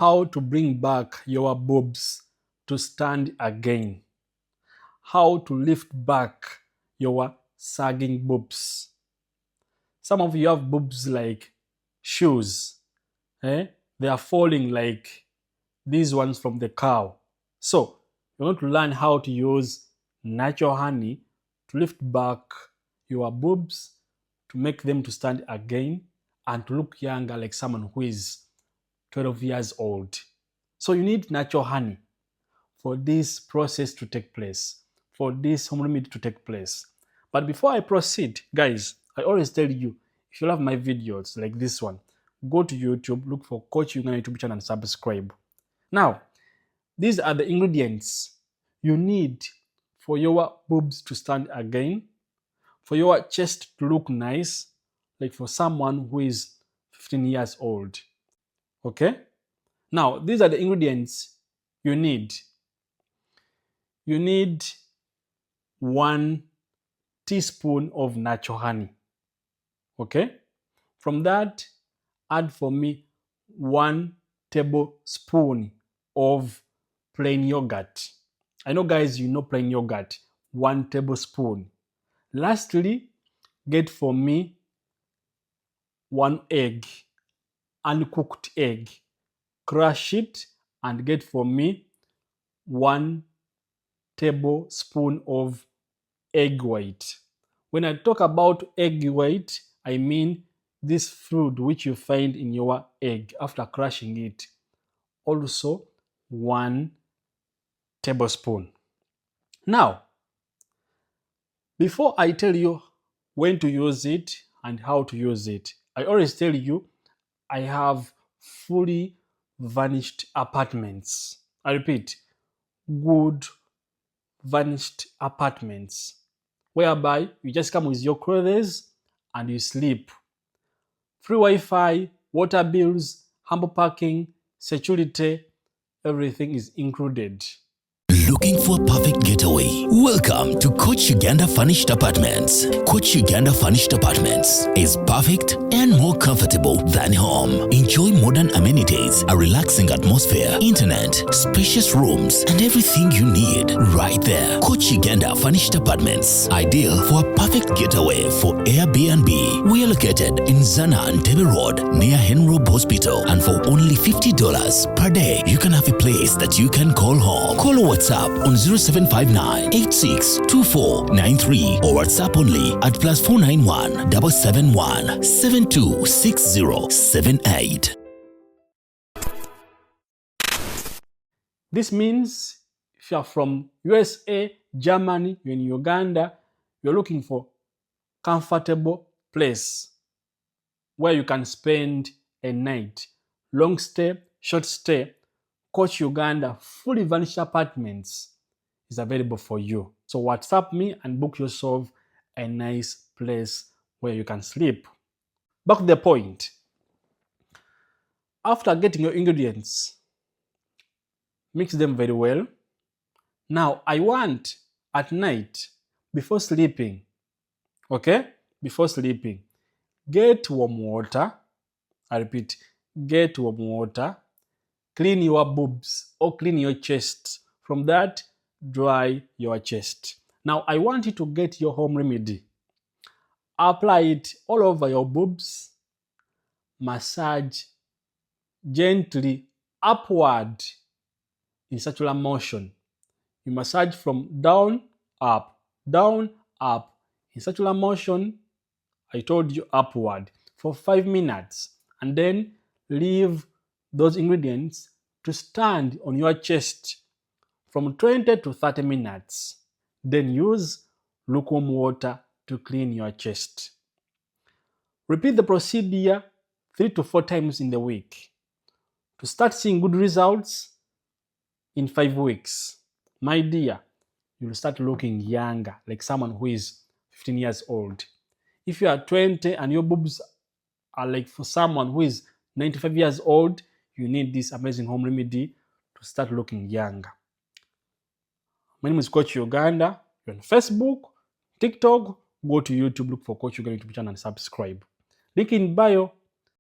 How to bring back your boobs to stand again. How to lift back your sagging boobs. Some of you have boobs like shoes. They are falling like these ones from the cow. So you're going to learn how to use natural honey to lift back your boobs, to make them to stand again, and to look younger like someone who is 12 years old. So you need natural honey for this process to take place, for this home remedy to take place. But before I proceed, guys, I always tell you, if you love my videos like this one, go to YouTube, look for Coach Uganda YouTube channel and subscribe. Now, these are the ingredients you need for your boobs to stand again, for your chest to look nice, like for someone who is 15 years old. Okay? Now, these are the ingredients you need. You need 1 teaspoon of natural honey. Okay? From that, add for me 1 tablespoon of plain yogurt. I know, guys, you know plain yogurt. 1 tablespoon. Lastly, get for me 1 egg, uncooked egg. Crush it and get for me 1 tablespoon of egg white. When I talk about egg white, I mean this fluid which you find in your egg after crushing it. Also 1 tablespoon. Now, before I tell you when to use it and how to use it, I always tell you I have fully varnished apartments. I repeat, good varnished apartments, whereby you just come with your clothes and you sleep. Free Wi-Fi, water bills, humble parking, security, everything is included. Looking for a perfect getaway? Welcome to Coach Uganda Furnished Apartments. Coach Uganda Furnished Apartments is perfect and more comfortable than home. Enjoy modern amenities, a relaxing atmosphere, internet, spacious rooms, and everything you need right there. Coach Uganda Furnished Apartments, ideal for a perfect getaway for Airbnb. We are located in Zana Entebbe Road near Henrob Hospital, and for only $50 per day, you can have a place that you can call home. Call WhatsApp on 0759 862493 or WhatsApp only at +491 771 726078. This means if you are from USA, Germany, you're in Uganda, you're looking for comfortable place where you can spend a night, long stay, short stay, Coach Uganda fully varnished apartments is available for you. So WhatsApp me and book yourself a nice place where you can sleep. Back to the point. After getting your ingredients, mix them very well. Now I want at night, before sleeping, before sleeping, get warm water. I repeat, get warm water. Clean your boobs or clean your chest. From that, dry your chest. Now, I want you to get your home remedy. Apply it all over your boobs. Massage gently upward in circular motion. You massage from down, up in circular motion. I told you upward for 5 minutes, and then leave those ingredients to stand on your chest from 20 to 30 minutes. Then use lukewarm water to clean your chest. Repeat the procedure 3 to 4 times in the week. To start seeing good results in 5 weeks, my dear, you'll start looking younger, like someone who is 15 years old. If you are 20 and your boobs are like for someone who is 95 years old, you need this amazing home remedy to start looking younger. My name is Coach Uganda. You're on Facebook, TikTok. Go to YouTube, look for Coach Uganda YouTube channel and subscribe. Link in bio.